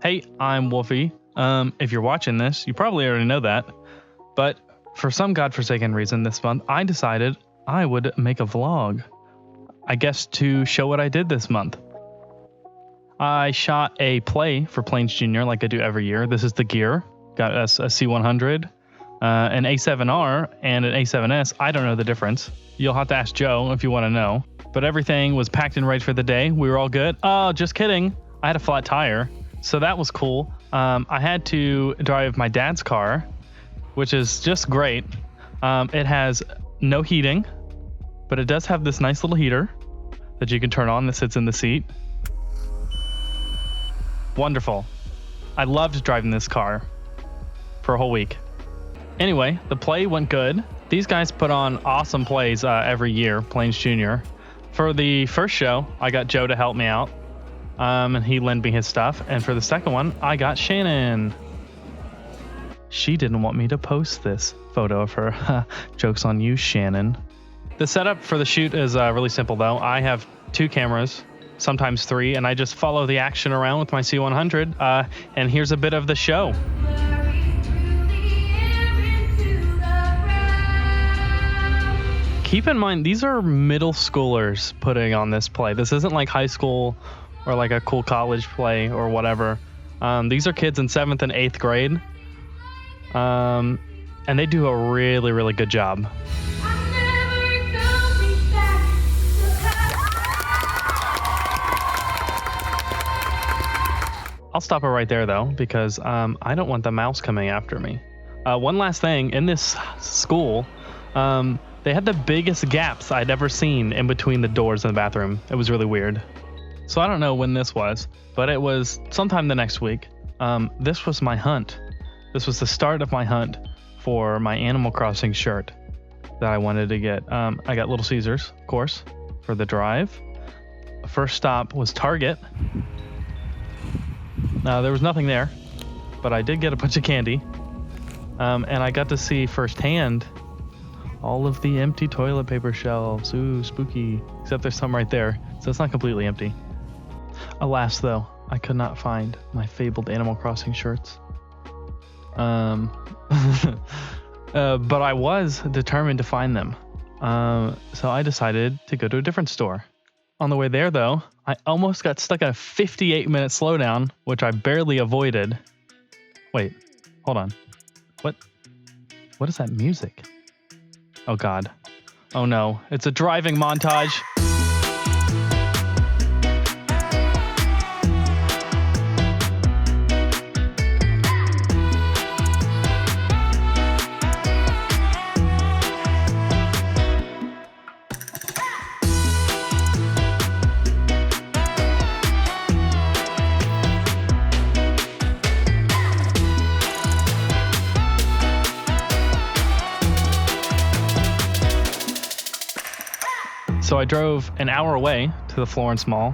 Hey, I'm Wolfie. If you're watching this, you probably already know that. But for some godforsaken reason this month, I decided I would make a vlog. I guess to show what I did this month. I shot a play for Plains Junior like I do every year. This is the gear. Got us a C100, an A7R, and an A7S. I don't know the difference. You'll have to ask Joe if you want to know. But everything was packed and ready for the day. We were all good. Oh, just kidding. I had a flat tire. So that was cool. I had to drive my dad's car, which is just great. It has no heating, but it does have this nice little heater that you can turn on that sits in the seat. Wonderful. I loved driving this car for a whole week. Anyway, the play went good. These guys put on awesome plays every year, Plains Junior. For the first show, I got Joe to help me out. And he lent me his stuff. And for the second one, I got Shannon. She didn't want me to post this photo of her. Joke's on you, Shannon. The setup for the shoot is really simple, though. I have 2 cameras, sometimes 3, and I just follow the action around with my C100. And here's a bit of the show. Keep in mind, these are middle schoolers putting on this play. This isn't like high school or like a cool college play or whatever. These are kids in 7th and 8th grade. And they do a really, really good job. I'll stop it right there though, because I don't want the mouse coming after me. One last thing, in this school, they had the biggest gaps I'd ever seen in between the doors in the bathroom. It was really weird. So I don't know when this was, but it was sometime the next week. This was my hunt. This was the start of my hunt for my Animal Crossing shirt that I wanted to get. I got Little Caesars, of course, for the drive. First stop was Target. There was nothing there, but I did get a bunch of candy. And I got to see firsthand all of the empty toilet paper shelves. Ooh, spooky. Except there's some right there, so it's not completely empty. Alas, though, I could not find my fabled Animal Crossing shirts. But I was determined to find them. So I decided to go to a different store. On the way there, though, I almost got stuck in a 58-minute slowdown, which I barely avoided. Wait, hold on. What is that music? Oh, God. Oh, no. It's a driving montage. So I drove an hour away to the Florence Mall,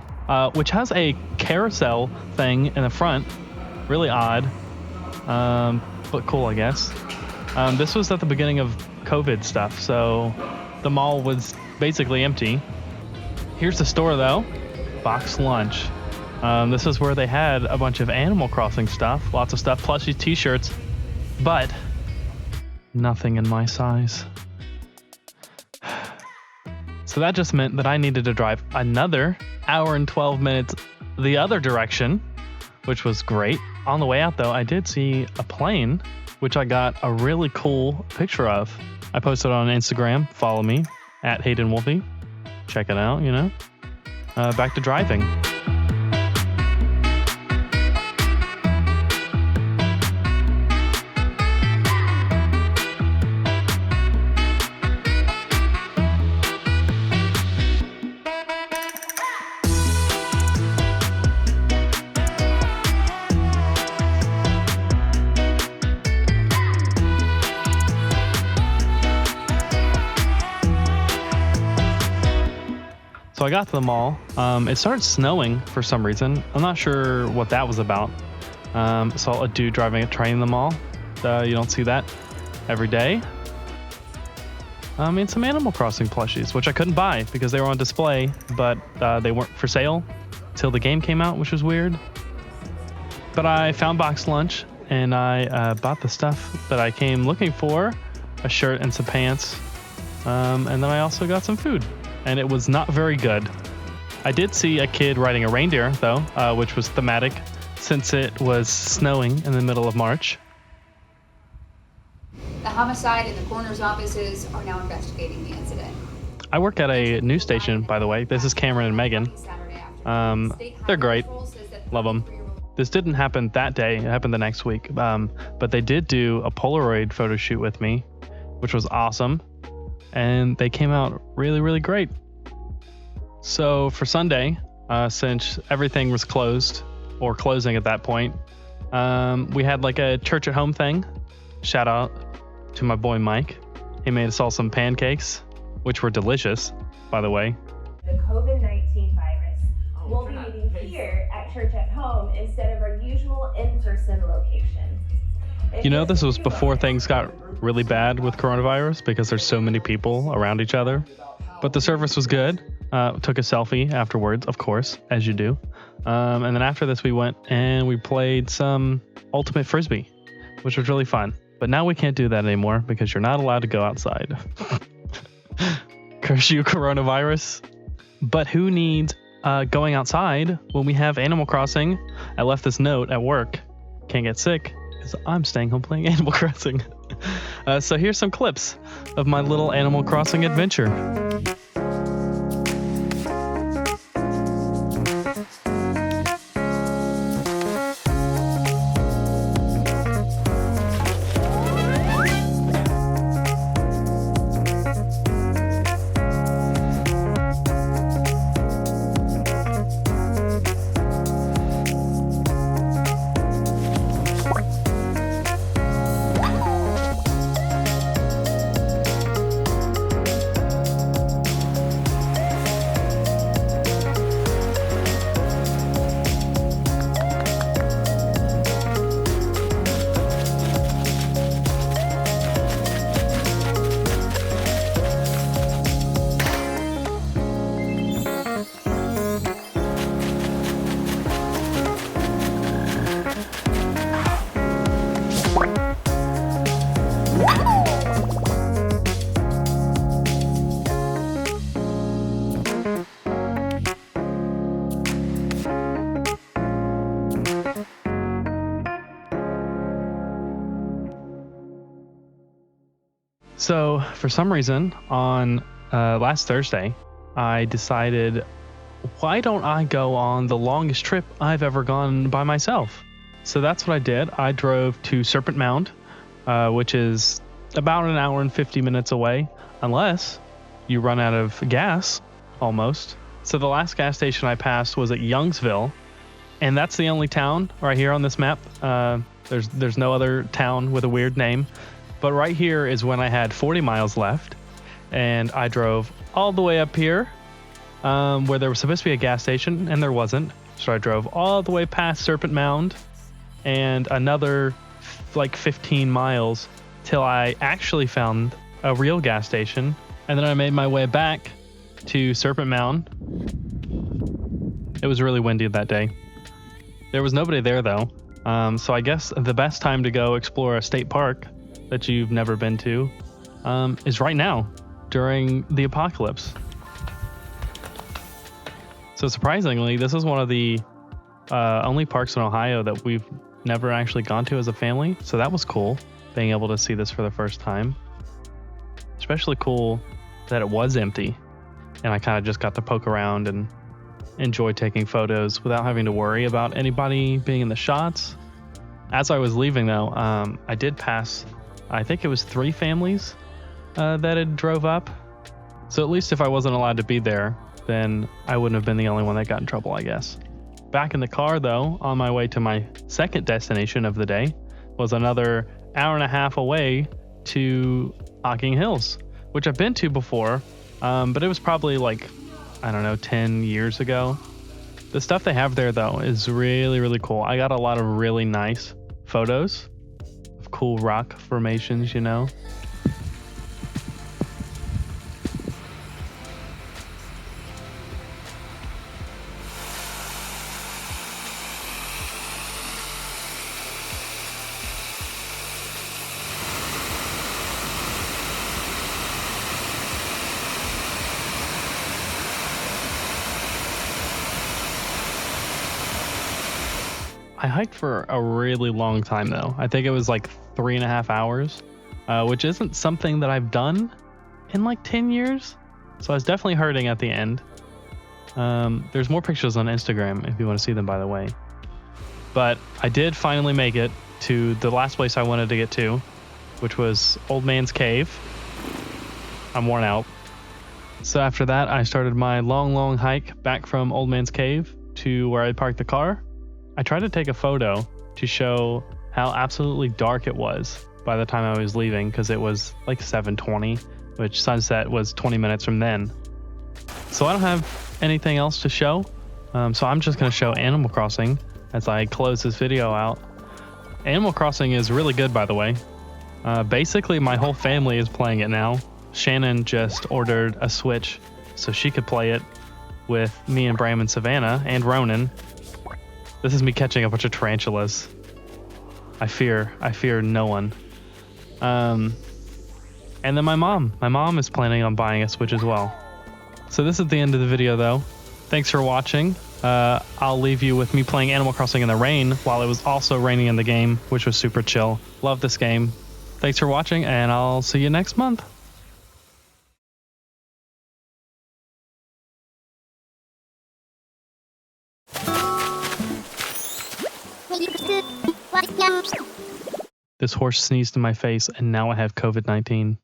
which has a carousel thing in the front. Really odd, but cool, I guess. This was at the beginning of COVID stuff, so the mall was basically empty. Here's the store, though. Box Lunch. This is where they had a bunch of Animal Crossing stuff, lots of stuff, plushies, t-shirts, but nothing in my size. So that just meant that I needed to drive another hour and 12 minutes the other direction, which was great. On the way out, though, I did see a plane, which I got a really cool picture of. I posted it on Instagram. Follow me at HaydnWolfie. Check it out, you know. Back to driving. So I got to the mall. It started snowing for some reason. I'm not sure what that was about. Saw a dude driving a train in the mall. You don't see that every day. And some Animal Crossing plushies, which I couldn't buy because they were on display, but they weren't for sale till the game came out, which was weird. But I found box lunch and I bought the stuff that I came looking for, a shirt and some pants. And then I also got some food, and it was not very good. I did see a kid riding a reindeer, though, which was thematic since it was snowing in the middle of March. The homicide and the coroner's offices are now investigating the incident. I work at a news station, by the way. This is Cameron and Megan. They're great. Love them. This didn't happen that day. It happened the next week. But they did do a Polaroid photo shoot with me, which was awesome. And they came out really, really great. So for Sunday, since everything was closed or closing at that point, we had like a church at home thing. Shout out to my boy Mike. He made us all some pancakes, which were delicious, by the way. The COVID-19 virus. We'll be meeting here at Church at Home instead of our usual in-person location. You know, this was before things got really bad with coronavirus because there's so many people around each other. But the service was good. Took a selfie afterwards, of course, as you do. And then after this, we went and we played some Ultimate Frisbee, which was really fun. But now we can't do that anymore because you're not allowed to go outside. Curse you, coronavirus. But who needs going outside when we have Animal Crossing? I left this note at work. Can't get sick because I'm staying home playing Animal Crossing. So here's some clips of my little Animal Crossing adventure. So for some reason on last Thursday, I decided, why don't I go on the longest trip I've ever gone by myself? So that's what I did. I drove to Serpent Mound, which is about an hour and 50 minutes away, unless you run out of gas, almost. So the last gas station I passed was at Youngsville, and that's the only town right here on this map. There's no other town with a weird name. But right here is when I had 40 miles left, and I drove all the way up here where there was supposed to be a gas station, and there wasn't. So I drove all the way past Serpent Mound and another like 15 miles till I actually found a real gas station. And then I made my way back to Serpent Mound. It was really windy that day. There was nobody there though. So I guess the best time to go explore a state park that you've never been to is right now during the apocalypse. So surprisingly, this is one of the only parks in Ohio that we've never actually gone to as a family. So that was cool, being able to see this for the first time. Especially cool that it was empty and I kind of just got to poke around and enjoy taking photos without having to worry about anybody being in the shots. As I was leaving though, I did pass, I think it was 3 families that had drove up. So at least if I wasn't allowed to be there, then I wouldn't have been the only one that got in trouble, I guess. Back in the car though, on my way to my second destination of the day, was another hour and a half away to Hocking Hills, which I've been to before, but it was probably like, I don't know, 10 years ago. The stuff they have there though is really, really cool. I got a lot of really nice photos of cool rock formations, you know. I hiked for a really long time though. I think it was like 3.5 hours, which isn't something that I've done in like 10 years. So I was definitely hurting at the end. There's more pictures on Instagram if you want to see them, by the way. But I did finally make it to the last place I wanted to get to, which was Old Man's Cave. I'm worn out. So after that, I started my long hike back from Old Man's Cave to where I parked the car. I tried to take a photo to show how absolutely dark it was by the time I was leaving, because it was like 7:20, which sunset was 20 minutes from then. So I don't have anything else to show, so I'm just going to show Animal Crossing as I close this video out. Animal Crossing is really good, by the way. Basically, my whole family is playing it now. Shannon just ordered a Switch so she could play it with me and Bram and Savannah and Ronan. This is me catching a bunch of tarantulas. I fear no one. And then my mom is planning on buying a Switch as well. So this is the end of the video though. Thanks for watching. I'll leave you with me playing Animal Crossing in the rain while it was also raining in the game, which was super chill. Love this game. Thanks for watching, and I'll see you next month. This horse sneezed in my face, and now I have COVID-19.